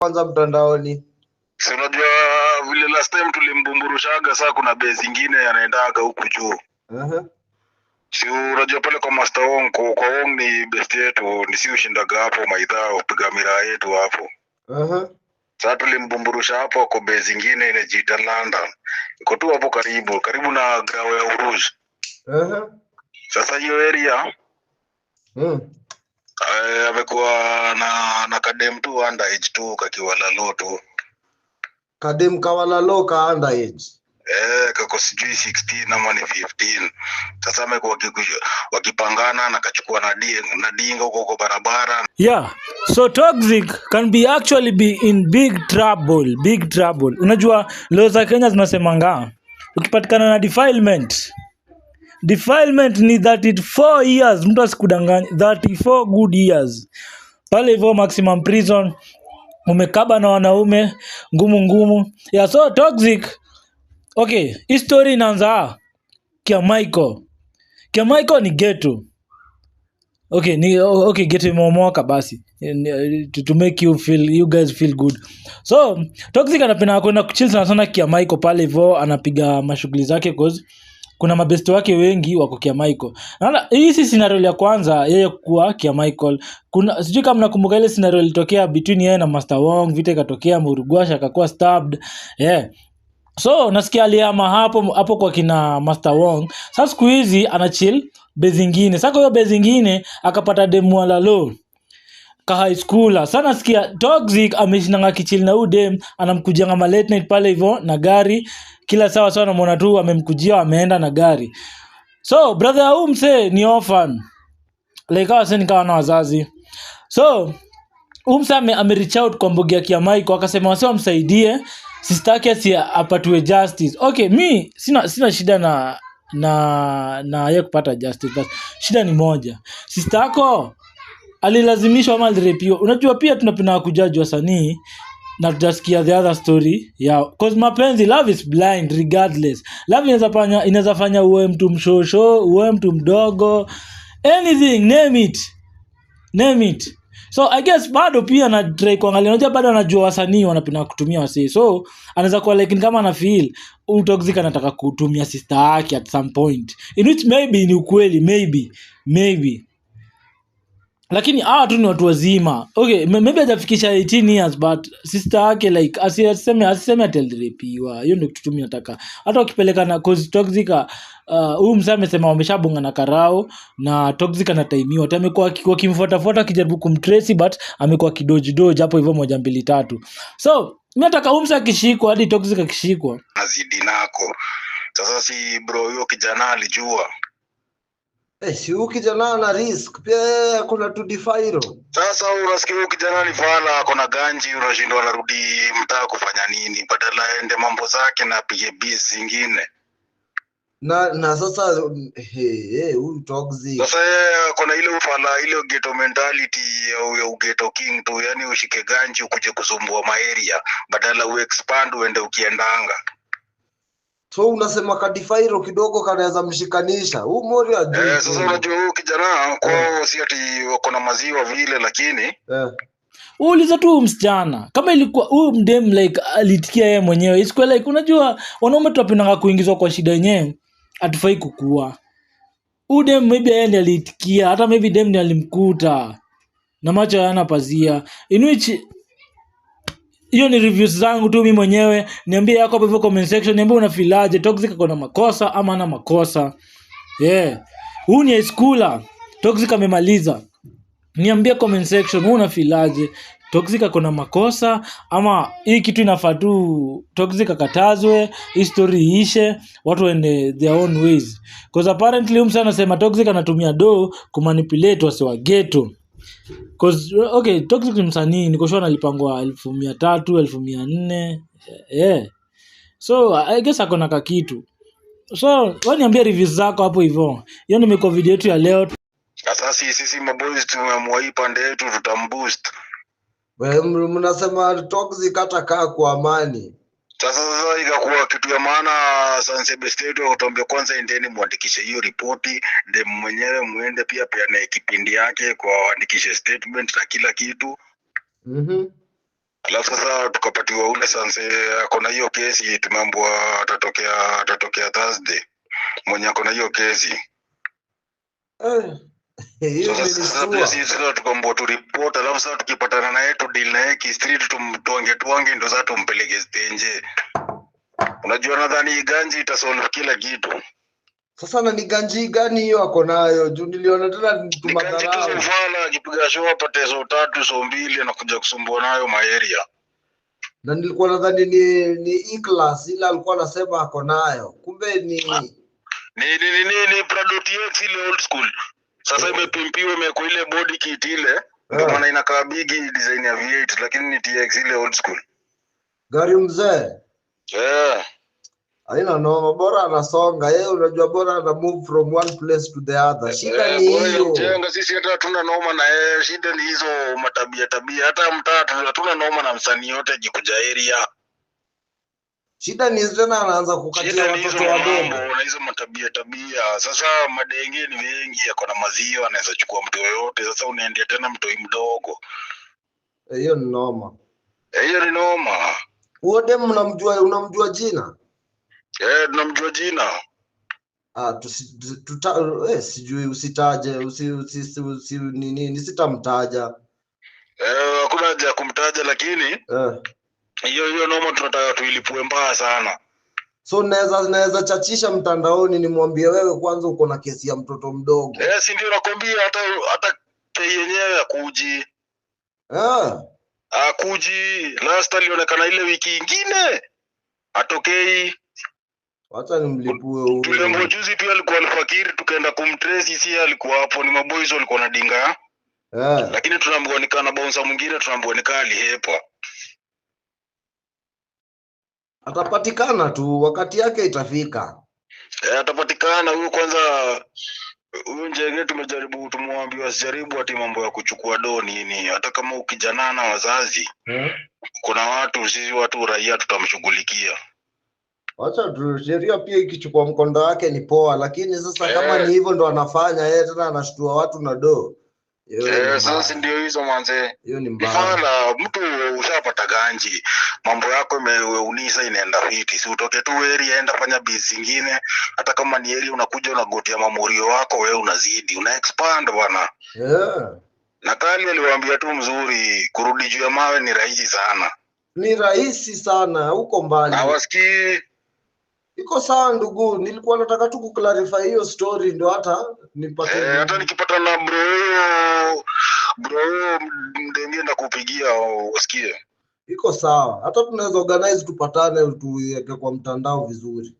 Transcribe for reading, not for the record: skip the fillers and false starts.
kwanza mtandaoni. Si unajua vile last time tulimbumburushaga, saa kuna base zingine yanaendaga huku juu. Si unajua pale kwa Master Wong, kwa Wong ni best yetu, ni si ushindaga hapo maidha upiga miraa yetu hapo. Sasa tulimbumburusha hapo kwa base zingine inajiita London. Iko tu hapo karibu na Grao ya Uruj. Sasa hiyo area amekuwa na kadem tu underage tu kakiwa lalo tu. Kadem kawala low ka underage. Kako sijui 16 ama ni 15. Sasa amekuwa wakipangana na kachukua na dinga huko barabara. Yeah, so Toxic can be actually be in big trouble. Unajua law za Kenya zinasemanga ukipatikana na defilement ni 34 years, mtu asikudanganya, 34 good years. Pale hivyo maximum prison, umekaba na wanaume ngumu. Yeah, so Toxic, okay, history inaanza Kiamaiko ni ghetto. Okay, ghetto imeomoka basi to make you guys feel good. So Toxic anapenda kwenda kuchill sana Kiamaiko pale hivyo, anapiga mashughuli zake cause kuna mabesti wake wengi wako Kiamaiko. Na hii si scenario ya kwanza yeye kuwa Kiamaiko. Kuna sijui kama mnakumbuka ile scenario ilitokea between yeye na Master Wong, vita ikatokea, Murugwasha akakuwa stabbed. So nasikia alihama hapo kwa kina Master Wong. Sasa siku hizi ana chill base zingine. Sasa hiyo base zingine akapata demu alalo ka high schooler. Sana nasikia Toxic ameshinanga kichill na udem, anamkujanga ma late night pale hivyo na gari. Kila sawa namuona tu amemkujia ameenda na gari. So brother umse ni orphan. Like hawa sasa nikawa na wazazi. So umse amereach out kwa mbogi ya Kiamaiko akasema wase wamsaidie sister yake si apatwe justice. Okay, mi sina shida na yeye kupata justice. But shida ni moja. Sister yako alilazimishwa ama alirepiwa. Unajua pia tunapenda kujaji wasanii na tutasikia the other story. Yeah, cause mapenzi, love is blind regardless. Love inaweza fanya uwe mtu mshosho, uwe mtu mdogo, anything, name it. So I guess bado pia na try kuangalia, unajua bado anajua wasanii wanapenda kutumia wasee. So anaweza kuwa like kama ana feel Toxic anataka kutumia sister yake at some point, in which maybe ni ukweli, maybe. Lakini tu ni watu wazima. Okay, maybe hajafikisha 18 years but sister yake like asiseme atalirepiwa. Hiyo ndio kitu mimi nataka. Hata ukipeleka na cause Toxic huyu msame amesema wameshabonga na karao na Toxic anataimiwa. Hata amekuwa wakimfuata kijaribu kumtrace but amekuwa kidoji hapo hivyo 1 2 3. So mimi nataka huyu msame akishikwa hadi Toxic akishikwa azidi nako. Sasa si bro huyo kijana alijua. Si huyu kijana na risk pia kuna to defairo. Sasa unasikia huyu kijana ni fala, akona ganji, unashindwa anarudi mtaa kufanya nini badala aende mambo zake na apige biz zingine. Na sasa huyu Toxic. Sasa kuna ile ufala, ile ghetto mentality ya ghetto king tu, yani ushike ganji ukuje kusumbua maeria badala uexpand uende ukiendanga. So unasema kadifairo kidogo kanaweza mshikanisha. Huu mori ajui. Sasa unajua huyu kijana kwao si ati wako na maziwa vile, lakini uliza tu msichana kama ilikuwa huyu mdem like alitikia yeye mwenyewe. Isikuwa like unajua wanaume tunapenda kuingizwa kwa shida yenyewe, atufai kukua. Huyu dem maybe yeye ndiye alitikia, hata maybe dem ndiye alimkuta na macho yana pazia. In which hiyo ni reviews zangu tu mimi mwenyewe. Niambie yako hapo comment section, niambie unafilaje, Toxic ako na makosa ama hana makosa. Huyu ni high schooler, Toxic amemaliza. Niambie comment section unafilaje, Toxic ako na makosa ama hii kitu inafaa tu Toxic akatazwe, hii story iishe, watu waende their own ways. Because apparently msana anasema Toxic anatumia kumanipulate wase wa ghetto. Cause okay, Toxic ni msanii, niko sure analipangwa 300,000 400,000. So I guess akona kakitu. So wewe niambie reviews zako hapo hivyo. Hiyo nimekuwa video yetu ya leo. Sasa sisi maboys tumeamua hii pande yetu tutamboost. Wewe mnasema Toxic atakaa kwa amani. Sasa ikakuwa kitu ya maana Sanse Best yetu kutuambia kwanza endeni muandikishe hiyo ripoti, ndio mwenyewe muende pia na kipindi yake kwa andikishe statement na kila kitu. Alafu sasa tukapatiwa ule sanse ako na hiyo kesi, tumeambiwa atatokea Thursday mwenye ako na hiyo kesi. Hiyo sasa sisi tukaambiwa tu report, alafu sasa tukipatana na yeye tu deal na yeye street tuange ndo sasa tumpeleke stage. Unajua nadhani ganji itasolve kila kitu. Sasa na ni ganji gani hiyo ako nayo? Juu niliona tena tumadharau. Ganji tu mfala akipiga show apate so 3 so 2 anakuja kusumbua nayo maeria. Na nilikuwa nadhani ni E-class ila alikuwa anasema ako nayo. Kumbe ni Prado TX ile old school. Sasa imepimpiwa imeko ile body kit ile. Ndio maana inakaa big design ya V8 lakini ni TX ile old school. Gari mzee. Haina noma, bora anasonga yeye, unajua bora ana move from one place to the other. Shida ni hiyo. Jenga sisi hata hatuna noma na yeye, shida ni hizo tabia. Hata mtatu hatuna noma na msanii yote jikuja area. Shida ni tena anaanza kukatia watoto wadogo na hizo tabia. Sasa madenge ni wengi, yako na mazio anaweza chukua mtu yoyote. Sasa unaendea tena mtoi mdogo. Hiyo ni noma. Hiyo ni noma. Huyo dem unamjua jina? Tunamjua jina. Sijui usitaje, sitamtaja. Hakuna haja ya kumtaja lakini hiyo noma tunataka tuilipue mbaya sana. So naweza chachisha mtandaoni nimwambie wewe kwanza uko na kesi ya mtoto mdogo. Si ndio nakwambia hata yenyewe akuji. Akuji last alionekana ile wiki nyingine. Atokei. Wacha nimlipue huyo. Tulembo juzi pia alikuwa Alfakiri tukaenda kumtrace, si alikuwa hapo, ni maboys walikuwa na dinga. Lakini tunaambiwa nikana bouncer mwingine, tunaambiwa nikaa alihepa. Atapatikana tu, wakati yake itafika. Atapatikana huyo. Kwanza huyo Njenge tumejaribu tumwambie asijaribu ati mambo ya kuchukua doni nini, hata kama ukijana na wazazi. Kuna watu raia tutamshughulikia. Wacha sheria pia ikichukua mkondo wake ni poa, lakini sasa kama ni hivyo ndo anafanya yeye tena anashtua watu na do. Sasa ndio hizo manze. Hiyo ni mbaya. Mfano mtu ushapata ganji, mambo yako imeunisa inaenda fiti. Si utoke tu area enda fanya biz zingine, hata kama ni area unakuja unagotia mamorio wako wewe unazidi, una expand bwana. Na kali aliwaambia tu mzuri, kurudi juu ya mawe ni rahisi sana. Ni rahisi sana huko mbali. Hawasikii. Iko sawa ndugu, nilikuwa nataka tu kuclarify hiyo story ndio hata nipate. Hata nikipata na bro mdenge na kupigia usikie. Iko sawa. Hata tunaweza organize tupatane tuweke kwa mtandao vizuri.